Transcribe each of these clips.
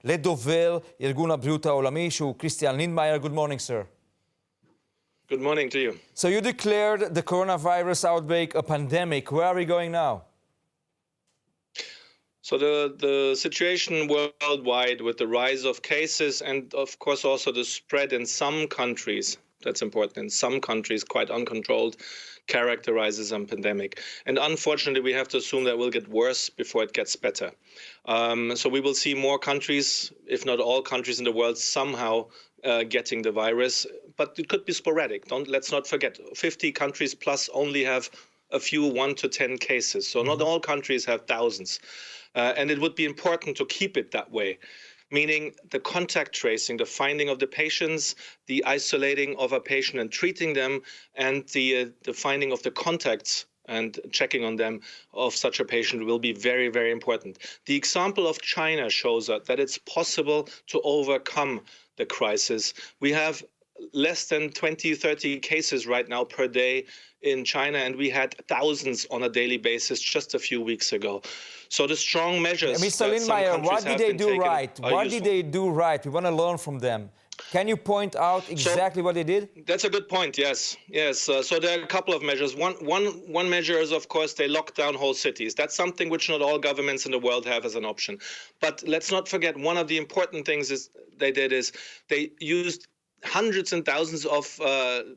לדובר ארגון הבריאות העולמי, שהוא כריסטיאן לינדמאייר. Good morning, sir. Good morning to you. So you declared the coronavirus outbreak a pandemic. Where are we going now? So the situation worldwide with the rise of cases and of course also the spread in some countries, that's important, in some countries quite uncontrolled, characterizes a pandemic. And unfortunately we have to assume that will get worse before it gets better. So we will see more countries, if not all countries in the world, somehow getting the virus, but it could be sporadic. Let's not forget, 50 countries plus only have a few 1 to 10 cases. So not all countries have thousands. And it would be important to keep it that way, meaning the contact tracing, the finding of the patients, the isolating of a patient and treating them, and the finding of the contacts and checking on them of such a patient will be very, very important. The example of China shows us that it's possible to overcome the crisis. We have less than 20, 30 cases right now per day in China, and we had thousands on a daily basis just a few weeks ago. So the strong measures Mr. Lindmeier, what did they do right? What did they do right? We want to learn from them. Can you point out exactly what they did? That's a good point, yes. So there are a couple of measures. One measure is, of course, they locked down whole cities. That's something which not all governments in the world have as an option. But let's not forget, one of the important things they used hundreds and thousands of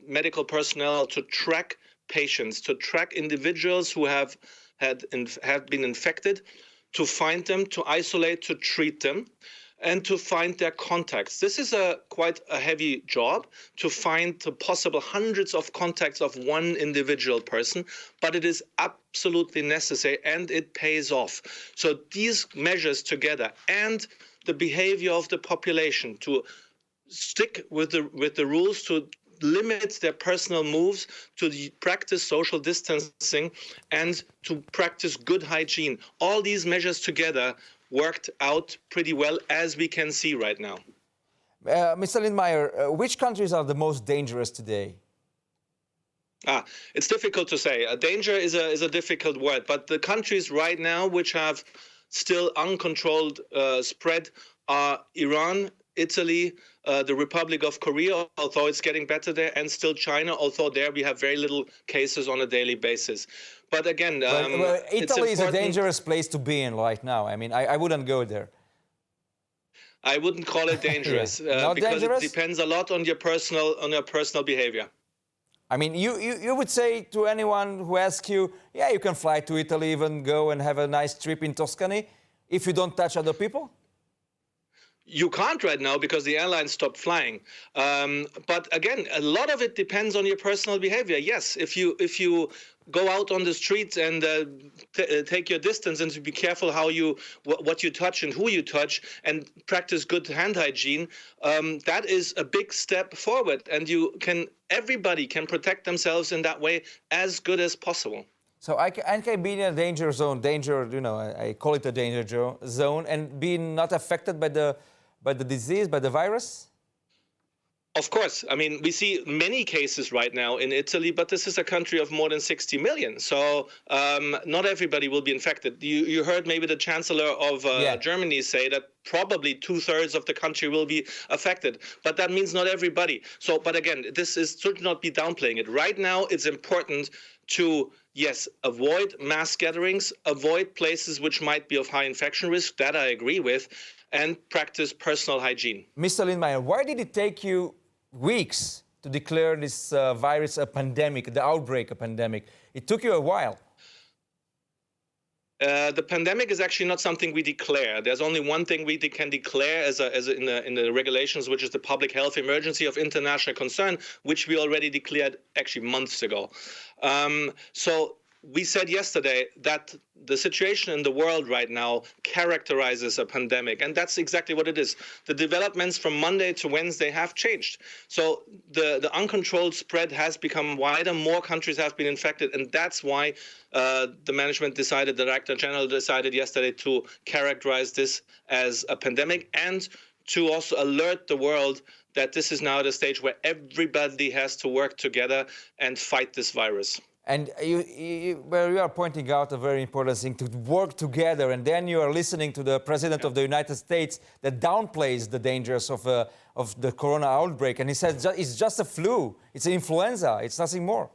medical personnel to track patients, to track individuals who have been infected, to find them, to isolate, to treat them, and to find their contacts. This is quite a heavy job, to find the possible hundreds of contacts of one individual person, but it is absolutely necessary and it pays off. So these measures together and the behavior of the population to stick with the rules, to limit their personal moves, to practice social distancing, and to practice good hygiene. All these measures together worked out pretty well, as we can see right now. Mr. Lindmeier, which countries are the most dangerous today? It's difficult to say. Danger is a difficult word, but the countries right now which have still uncontrolled spread are Iran, Italy, the Republic of Korea, although it's getting better there, and still China, although there we have very little cases on a daily basis. But again, Italy is a dangerous place to be in right now. I mean, I wouldn't go there. I wouldn't call it dangerous because dangerous? It depends a lot on your personal behavior. I mean, you would say to anyone who asks you, yeah, you can fly to Italy, even go and have a nice trip in Tuscany, if you don't touch other people? You can't right now because the airlines stopped flying. But again, a lot of it depends on your personal behavior. Yes, if you go out on the streets and take your distance and to be careful what you touch and who you touch and practice good hand hygiene, that is a big step forward. And everybody can protect themselves in that way as good as possible. So I can be in a danger zone, I call it a danger zone, and be not affected by the disease, by the virus? Of course. I mean, we see many cases right now in Italy, but this is a country of more than 60 million. So not everybody will be infected. You heard maybe the Chancellor of Germany say that probably 2/3 of the country will be affected. But that means not everybody. So, but again, should not be downplaying it. Right now, it's important to, yes, avoid mass gatherings, avoid places which might be of high infection risk, that I agree with, and practice personal hygiene. Mr. Lindmeier, why did it take you weeks to declare this virus a pandemic, the outbreak a pandemic? It took you a while. The pandemic is actually not something we declare. There's only one thing we can declare in the regulations, which is the public health emergency of international concern, which we already declared actually months ago. So we said yesterday that the situation in the world right now characterizes a pandemic, and that's exactly what it is. The developments from Monday to Wednesday have changed. So the uncontrolled spread has become wider, more countries have been infected, and that's why the management decided, the Director General decided yesterday to characterize this as a pandemic and to also alert the world that this is now at a stage where everybody has to work together and fight this virus. And where you are pointing out a very important thing, to work together, and then you are listening to the President of the United States that downplays the dangers of the corona outbreak. And he says it's just a flu, it's an influenza, it's nothing more.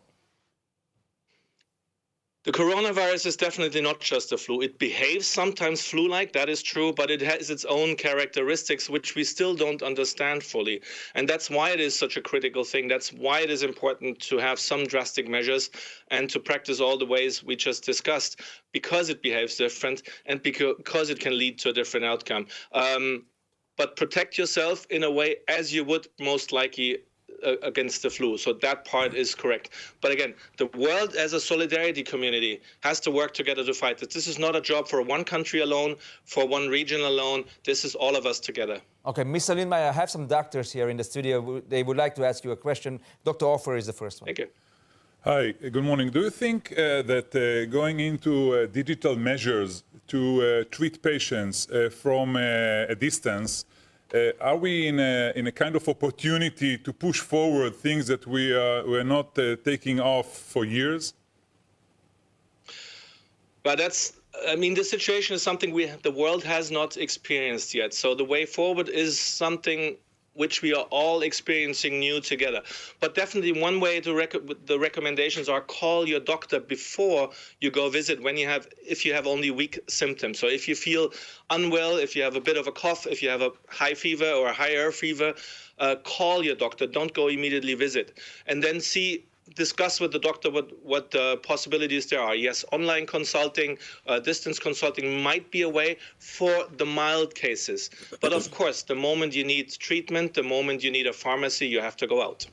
The coronavirus is definitely not just a flu. It behaves sometimes flu-like, that is true, but it has its own characteristics, which we still don't understand fully. And that's why it is such a critical thing. That's why it is important to have some drastic measures and to practice all the ways we just discussed, because it behaves different and because it can lead to a different outcome. But protect yourself in a way as you would most likely against the flu. So that part is correct. But again, the world as a solidarity community has to work together to fight this. This is not a job for one country alone, for one region alone. This is all of us together. Okay, Mr. Lindmeier, I have some doctors here in the studio. They would like to ask you a question. Dr. Offer is the first one. Thank you. Hi, good morning. Do you think that going into digital measures to treat patients from a distance, are we in a kind of opportunity to push forward things that we're not taking off for years? But the situation is something the world has not experienced yet. So the way forward is something which we are all experiencing new together. But definitely one way the recommendations are call your doctor before you go visit if you have only weak symptoms. So if you feel unwell, if you have a bit of a cough, if you have a high fever or a higher fever, call your doctor. Don't go immediately visit. And then discuss with the doctor what possibilities there are. Yes, online consulting, distance consulting might be a way for the mild cases. But of course, the moment you need treatment, the moment you need a pharmacy, you have to go out.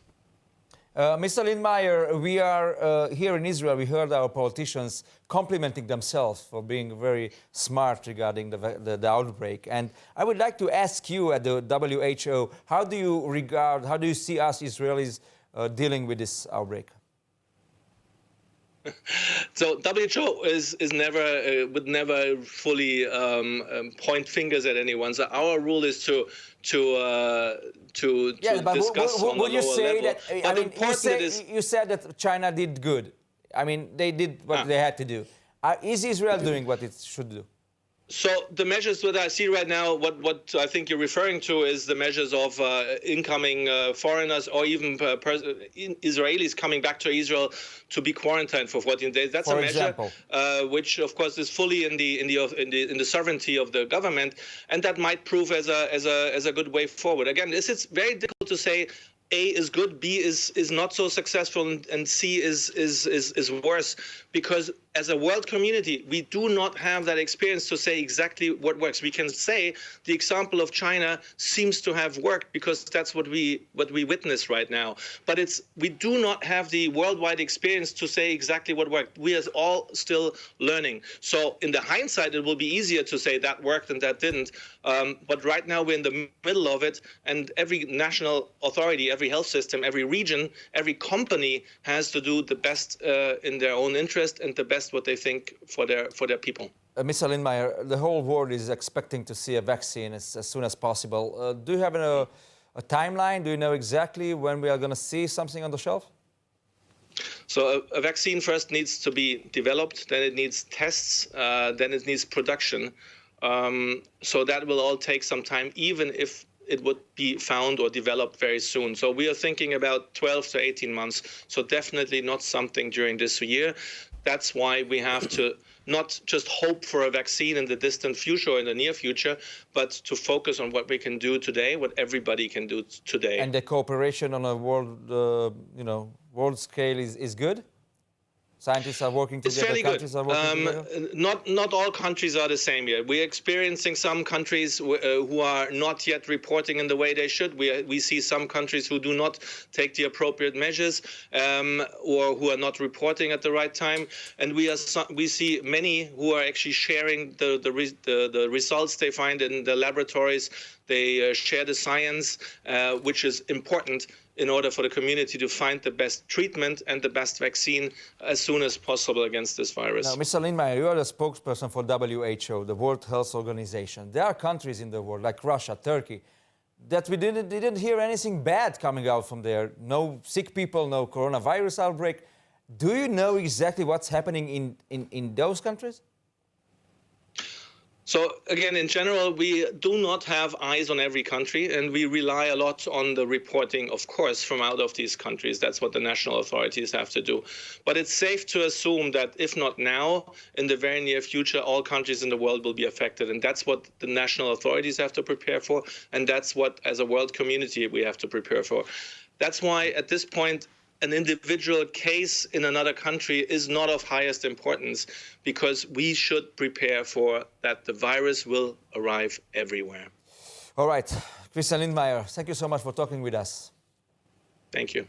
Mr. Lindmeier, we are here in Israel. We heard our politicians complimenting themselves for being very smart regarding the outbreak. And I would like to ask you at the WHO, how do you see us Israelis dealing with this outbreak? So WHO would never fully point fingers at anyone. So our rule is to discuss on a lower level. You said that China did good. I mean, they did what they had to do. Is Israel doing what it should do? So the measures that I see right now, what I think you're referring to is the measures of incoming foreigners or even Israelis coming back to Israel to be quarantined for 14 days. That's a measure which, of course, is fully in the sovereignty of the government, and that might prove as a good way forward. Again, it's very difficult to say A is good, B is not so successful, and C is worse, because as a world community, we do not have that experience to say exactly what works. We can say the example of China seems to have worked because that's what we witness right now. But we do not have the worldwide experience to say exactly what worked. We are all still learning. So in the hindsight, it will be easier to say that worked and that didn't. But right now we're in the middle of it, and every national authority, every health system, every region, every company has to do the best in their own interest and the best what they think for their people. Mr. Lindmeier, the whole world is expecting to see a vaccine as soon as possible. Do you have a timeline? Do you know exactly when we are going to see something on the shelf? So a vaccine first needs to be developed, then it needs tests, then it needs production. So that will all take some time, even if it would be found or developed very soon. So we are thinking about 12 to 18 months. So definitely not something during this year. That's why we have to not just hope for a vaccine in the distant future or in the near future, but to focus on what we can do today, what everybody can do today. And the cooperation on a world scale is good? Scientists are working together. It's fairly countries good. Are working together? Not all countries are the same yet. We're experiencing some countries who are not yet reporting in the way they should. We see some countries who do not take the appropriate measures or who are not reporting at the right time. And we see many who are actually sharing the results they find in the laboratories. They share the science, which is important in order for the community to find the best treatment and the best vaccine as soon as possible against this virus. Now, Mr. Lindmeier, you are the spokesperson for WHO, the World Health Organization. There are countries in the world, like Russia, Turkey, that we didn't hear anything bad coming out from there. No sick people, no coronavirus outbreak. Do you know exactly what's happening in those countries? So again, in general, we do not have eyes on every country, and we rely a lot on the reporting, of course, from out of these countries. That's what the national authorities have to do. But it's safe to assume that if not now, in the very near future, all countries in the world will be affected. And that's what the national authorities have to prepare for. And that's what, as a world community, we have to prepare for. That's why, at this point, an individual case in another country is not of highest importance, because we should prepare for that the virus will arrive everywhere. All right. Christian Lindmeier, thank you so much for talking with us. Thank you.